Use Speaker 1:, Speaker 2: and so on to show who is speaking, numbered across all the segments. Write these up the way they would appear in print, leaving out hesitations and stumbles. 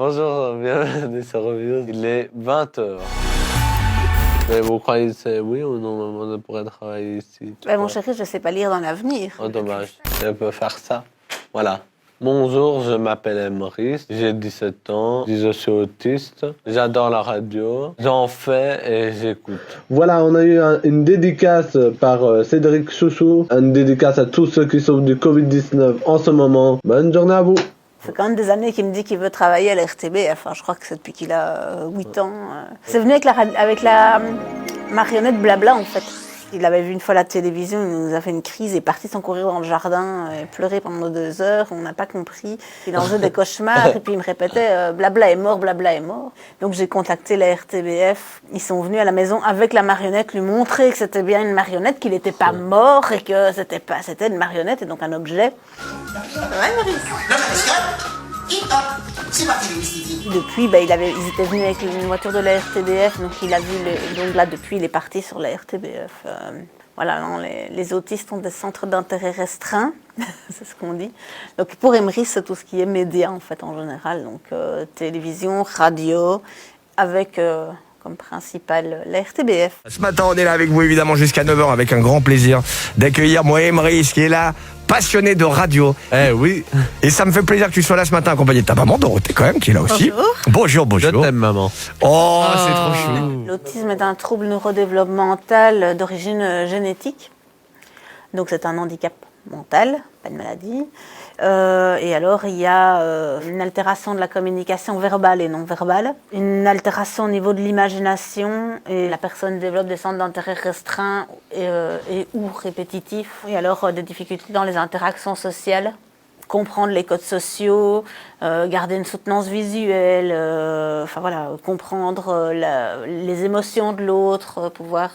Speaker 1: Bonjour, bienvenue sur Reviews. Il est 20h. Mais vous croyez que c'est oui ou non, maman, pourrait travailler ici?
Speaker 2: Mon chéri, je ne sais pas lire dans l'avenir.
Speaker 1: Oh, dommage. Je peux faire ça. Voilà. Bonjour, je m'appelle Maurice, j'ai 17 ans, je suis autiste, j'adore la radio, j'en fais et j'écoute. Voilà, on a eu une dédicace par Cédric Chouchou, une dédicace à tous ceux qui souffrent du Covid-19 en ce moment. Bonne journée à vous.
Speaker 2: Ça fait quand même des années qu'il me dit qu'il veut travailler à la RTBF. Enfin, je crois que c'est depuis qu'il a 8 ans. C'est venu avec la marionnette Blabla, en fait. Il avait vu une fois la télévision, il nous a fait une crise, il est parti sans courir dans le jardin, pleurer pendant 2 heures, on n'a pas compris. Il en faisait des cauchemars et puis il me répétait Blabla est mort, Blabla est mort. Donc j'ai contacté la RTBF, ils sont venus à la maison avec la marionnette, lui montrer que c'était bien une marionnette, qu'il n'était pas mort et que c'était une marionnette et donc un objet.
Speaker 3: Ouais, Maurice. C'est parti,
Speaker 2: Depuis, ils étaient venus avec une voiture de la RTBF, donc il a vu, donc là depuis il est parti sur la RTBF. Voilà, non, les autistes ont des centres d'intérêt restreints, c'est ce qu'on dit. Donc pour Emery, c'est tout ce qui est médias en fait en général, donc télévision, radio, avec comme principal la RTBF.
Speaker 4: Ce matin, on est là avec vous évidemment jusqu'à 9h avec un grand plaisir d'accueillir moi Emery, qui est là, passionné de radio.
Speaker 1: Eh oui.
Speaker 4: Et ça me fait plaisir que tu sois là ce matin accompagné de ta maman Dorothée quand même qui est là aussi.
Speaker 2: Bonjour.
Speaker 4: Bonjour.
Speaker 1: Je t'aime, maman.
Speaker 4: Oh, c'est trop chou.
Speaker 2: L'autisme est un trouble neurodéveloppemental d'origine génétique. Donc c'est un handicap mental, pas de maladie. Et alors il y a une altération de la communication verbale et non verbale, une altération au niveau de l'imagination et la personne développe des centres d'intérêt restreints et ou répétitifs. Et alors des difficultés dans les interactions sociales. Comprendre les codes sociaux, garder une soutenance visuelle, enfin voilà, comprendre les émotions de l'autre, pouvoir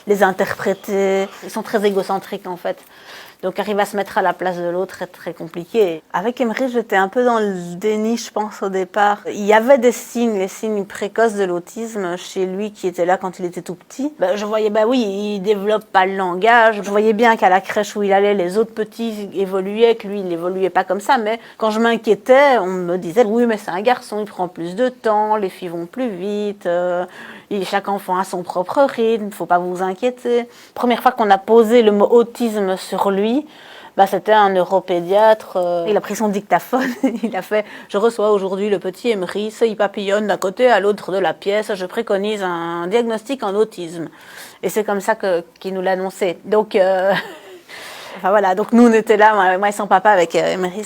Speaker 2: les interpréter. Ils sont très égocentriques en fait. Donc arriver à se mettre à la place de l'autre est très compliqué. Avec Emery, j'étais un peu dans le déni, je pense, au départ. Il y avait des signes, les signes précoces de l'autisme chez lui qui étaient là quand il était tout petit. Je voyais, oui, il développe pas le langage. Je voyais bien qu'à la crèche où il allait, les autres petits évoluaient, que lui, il n'évoluait pas comme ça. Mais quand je m'inquiétais, on me disait, oui, mais c'est un garçon, il prend plus de temps, les filles vont plus vite. Chaque enfant a son propre rythme, il ne faut pas vous inquiéter. Première fois qu'on a posé le mot autisme sur lui, c'était un neuropédiatre. Il a pris son dictaphone, il a fait « Je reçois aujourd'hui le petit Emery, il papillonne d'un côté à l'autre de la pièce, je préconise un diagnostic en autisme. » Et c'est comme ça qu'il nous l'a annoncé. Donc, enfin voilà, donc nous on était là, moi et son papa avec Emery,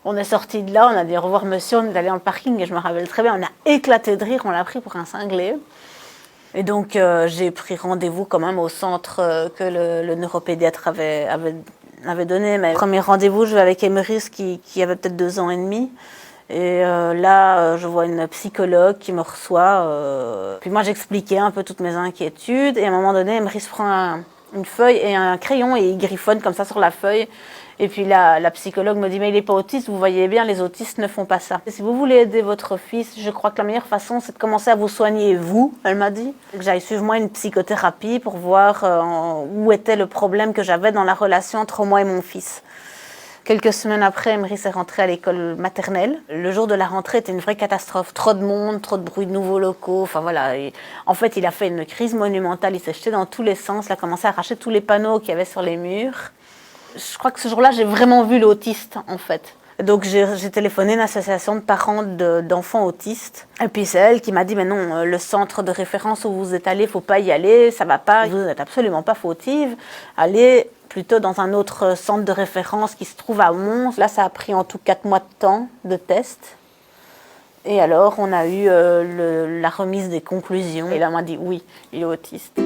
Speaker 2: on est sortis de là, on a dit au revoir monsieur, on est allé dans le parking et je me rappelle très bien, on a éclaté de rire, on l'a pris pour un cinglé. Et donc j'ai pris rendez-vous quand même au centre que le neuropédiatre avait donné. Mais premier rendez-vous, je vais avec Emery qui avait peut-être 2 ans et demi. Et là, je vois une psychologue qui me reçoit. Puis moi, j'expliquais un peu toutes mes inquiétudes. Et à un moment donné, Emery se prend une feuille et un crayon et il griffonne comme ça sur la feuille. Et puis la psychologue me dit « Mais il n'est pas autiste, vous voyez bien, les autistes ne font pas ça. Si vous voulez aider votre fils, je crois que la meilleure façon, c'est de commencer à vous soigner vous, elle m'a dit. Que j'aille suivre moi une psychothérapie pour voir où était le problème que j'avais dans la relation entre moi et mon fils. » Quelques semaines après, Emery s'est rentré à l'école maternelle. Le jour de la rentrée était une vraie catastrophe. Trop de monde, trop de bruit de nouveaux locaux. Enfin voilà. En fait, il a fait une crise monumentale. Il s'est jeté dans tous les sens. Il a commencé à arracher tous les panneaux qu'il y avait sur les murs. Je crois que ce jour-là, j'ai vraiment vu l'autiste, en fait. Donc j'ai téléphoné à une association de parents d'enfants autistes. Et puis c'est elle qui m'a dit « Mais non, le centre de référence où vous êtes allé, il ne faut pas y aller, ça ne va pas. Vous n'êtes absolument pas fautive. Allez plutôt dans un autre centre de référence qui se trouve à Mons. » Là, ça a pris en tout 4 mois de temps de test. Et alors, on a eu la remise des conclusions. Et là, on m'a dit « Oui, il est autiste. »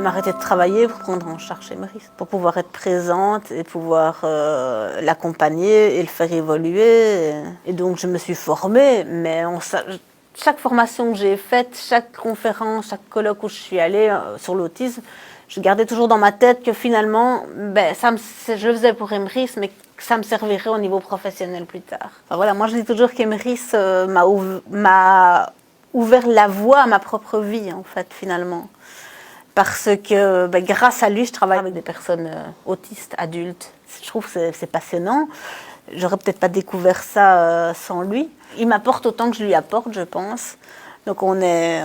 Speaker 2: M'arrêter de travailler pour prendre en charge Emery, pour pouvoir être présente et pouvoir l'accompagner et le faire évoluer. Et donc je me suis formée, mais chaque formation que j'ai faite, chaque conférence, chaque colloque où je suis allée sur l'autisme, je gardais toujours dans ma tête que finalement, je le faisais pour Emery, mais que ça me servirait au niveau professionnel plus tard. Enfin, voilà, moi je dis toujours qu'Emery m'a ouvert la voie à ma propre vie, en fait, finalement. Parce que grâce à lui, je travaille avec des personnes autistes, adultes. Je trouve que c'est passionnant. J'aurais peut-être pas découvert ça sans lui. Il m'apporte autant que je lui apporte, je pense. Donc on est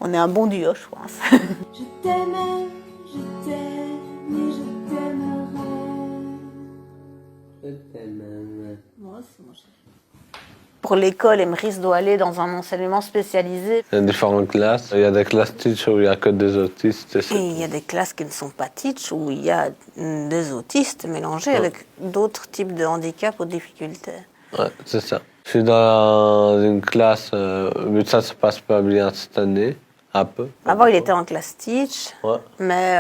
Speaker 2: un bon duo, je pense.
Speaker 5: Je t'aimais, je t'aime et je t'aimerai.
Speaker 1: Je t'aime.
Speaker 2: Moi aussi, mon chéri. Pour l'école, Emrys doit aller dans un enseignement spécialisé.
Speaker 1: Il y a différentes classes. Il y a des classes teach où il n'y a que des autistes.
Speaker 2: Et il y a des classes qui ne sont pas teach, où il y a des autistes mélangés avec d'autres types de handicaps ou de difficultés.
Speaker 1: Ouais, c'est ça. Je suis dans une classe, mais ça se passe pas bien cette année, un peu.
Speaker 2: Avant, il était en classe teach,
Speaker 1: Ouais.
Speaker 2: mais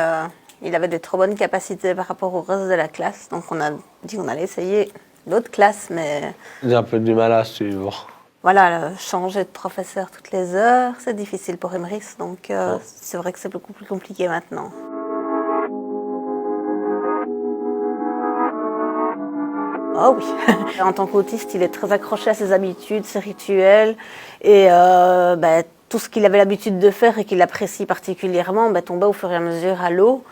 Speaker 2: il avait des trop bonnes capacités par rapport au reste de la classe. Donc on a dit qu'on allait essayer d'autres classes, mais
Speaker 1: J'ai un peu du mal à suivre.
Speaker 2: voilà, changer de professeur toutes les heures, c'est difficile pour Emrys. Donc c'est vrai que c'est beaucoup plus compliqué maintenant. Oh oui. En tant qu'autiste, il est très accroché à ses habitudes, ses rituels et tout ce qu'il avait l'habitude de faire et qu'il apprécie particulièrement tombait au fur et à mesure à l'eau.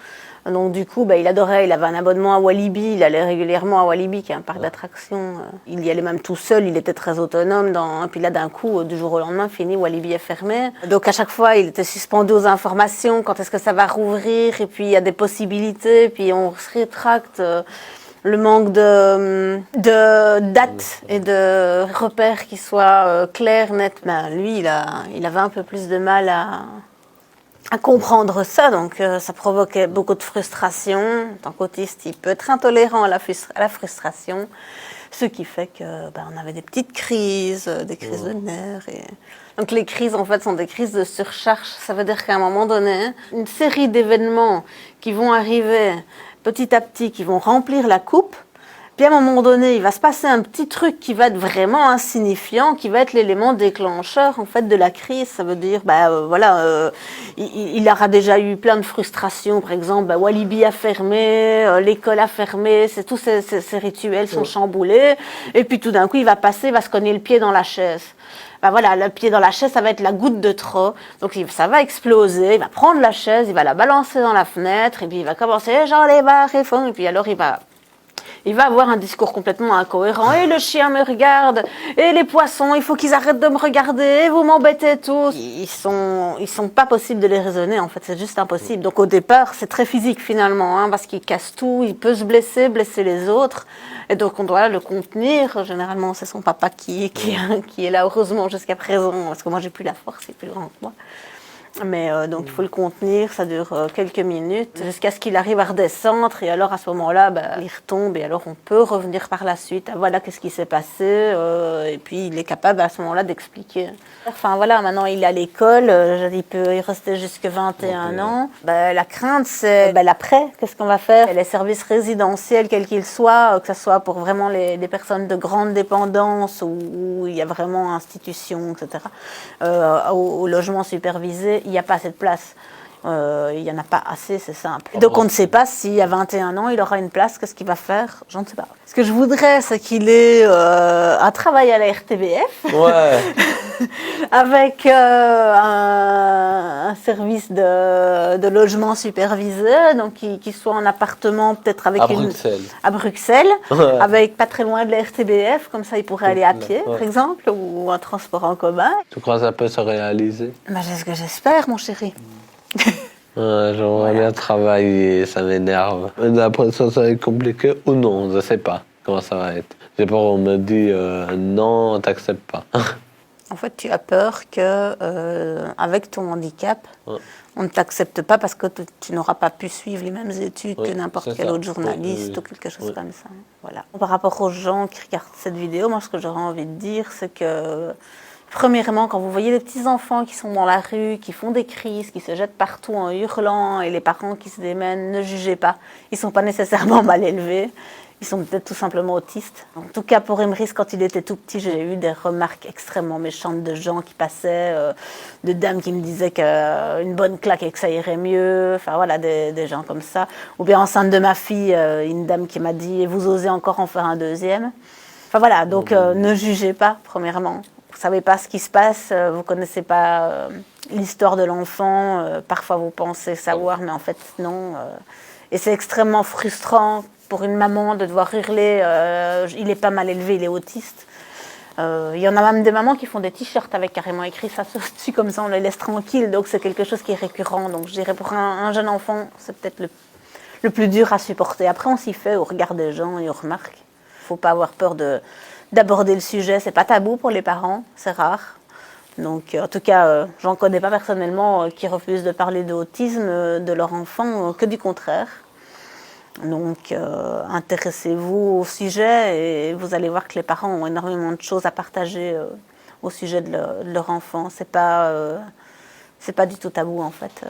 Speaker 2: Donc du coup, il adorait, il avait un abonnement à Walibi, il allait régulièrement à Walibi, qui est un parc d'attractions. Il y allait même tout seul, il était très autonome. Et puis là, d'un coup, du jour au lendemain, fini, Walibi est fermé. Donc à chaque fois, il était suspendu aux informations, quand est-ce que ça va rouvrir, et puis il y a des possibilités, puis on se rétracte. Le manque de dates et de repères qui soient clairs, nets. Lui, il avait un peu plus de mal à comprendre ça, donc ça provoquait beaucoup de frustration. En tant qu'autiste, il peut être intolérant à la frustration, ce qui fait que on avait des petites crises, des crises de nerfs. Donc les crises, en fait, sont des crises de surcharge. Ça veut dire qu'à un moment donné, une série d'événements qui vont arriver petit à petit, qui vont remplir la coupe. Puis à un moment donné, il va se passer un petit truc qui va être vraiment insignifiant, qui va être l'élément déclencheur en fait de la crise. Ça veut dire, il aura déjà eu plein de frustrations. Par exemple, Walibi a fermé, l'école a fermé, tous ces rituels sont chamboulés. Et puis tout d'un coup, il va se cogner le pied dans la chaise. Le pied dans la chaise, ça va être la goutte de trop. Donc ça va exploser. Il va prendre la chaise, il va la balancer dans la fenêtre, et puis il va commencer, j'en ai marre, et puis alors il va avoir un discours complètement incohérent. Et le chien me regarde, et les poissons, il faut qu'ils arrêtent de me regarder, et vous m'embêtez tous. Ils sont pas possibles de les raisonner, en fait, c'est juste impossible. Donc au départ, c'est très physique finalement, parce qu'il casse tout, il peut se blesser les autres. Et donc on doit le contenir. Généralement, c'est son papa qui est là, heureusement, jusqu'à présent, parce que moi, j'ai plus la force, il est plus grand que moi. Mais donc il faut le contenir, ça dure quelques minutes, jusqu'à ce qu'il arrive à redescendre, et alors à ce moment-là, il retombe, et alors on peut revenir par la suite. Voilà qu'est-ce qui s'est passé, et puis il est capable à ce moment-là d'expliquer. Enfin voilà, maintenant il est à l'école, il peut y rester jusqu'à 21 ans. La crainte, c'est l'après, qu'est-ce qu'on va faire? Les services résidentiels, quels qu'ils soient, que ce soit pour vraiment les personnes de grande dépendance, où il y a vraiment institution, etc., au logement supervisé, il n'y a pas assez de place. Il n'y en a pas assez, c'est simple. Donc on ne sait pas si à 21 ans, il aura une place, qu'est-ce qu'il va faire? Je ne sais pas. Ce que je voudrais, c'est qu'il ait un travail à la RTBF,
Speaker 1: Ouais.
Speaker 2: avec un service de logement supervisé, donc qui soit en appartement, peut-être avec à Bruxelles,
Speaker 1: Ouais.
Speaker 2: avec pas très loin de la RTBF, comme ça il pourrait aller à pied, par exemple, ou en transport en commun.
Speaker 1: Tu crois que ça peut se réaliser?
Speaker 2: C'est ce que j'espère, mon chéri.
Speaker 1: J'aimerais bien travailler, ça m'énerve. J'ai l'impression que ça va être compliqué ou non, je sais pas comment ça va être. J'ai peur, on me dit non, t'acceptes pas.
Speaker 2: En fait, tu as peur que avec ton handicap, on ne t'accepte pas parce que tu n'auras pas pu suivre les mêmes études que n'importe quel autre journaliste ou quelque chose comme ça. Voilà. Par rapport aux gens qui regardent cette vidéo, moi, ce que j'aurais envie de dire, c'est que premièrement, quand vous voyez des petits enfants qui sont dans la rue, qui font des crises, qui se jettent partout en hurlant, et les parents qui se démènent, ne jugez pas. Ils ne sont pas nécessairement mal élevés. Ils sont peut-être tout simplement autistes. En tout cas, pour Emrys, quand il était tout petit, j'ai eu des remarques extrêmement méchantes de gens qui passaient, de dames qui me disaient qu'une bonne claque et que ça irait mieux. Enfin voilà, des gens comme ça. Ou bien enceinte de ma fille, une dame qui m'a dit « vous osez encore en faire un deuxième ?» Enfin voilà, donc ne jugez pas, premièrement. vous savez pas ce qui se passe, vous connaissez pas l'histoire de l'enfant, parfois vous pensez savoir, mais en fait non. Et c'est extrêmement frustrant pour une maman de devoir hurler il est pas mal élevé, il est autiste. Il y en a même des mamans qui font des t-shirts avec carrément écrit ça dessus, comme ça on les laisse tranquilles, donc c'est quelque chose qui est récurrent. Donc je dirais pour un jeune enfant, c'est peut-être le plus dur à supporter. Après on s'y fait au regard des gens et on remarque. Il ne faut pas avoir peur d'aborder le sujet, c'est pas tabou pour les parents, c'est rare. Donc en tout cas, j'en connais pas personnellement qui refusent de parler d'autisme de leur enfant, que du contraire. Donc, intéressez-vous au sujet et vous allez voir que les parents ont énormément de choses à partager au sujet de leur enfant. C'est pas du tout tabou en fait.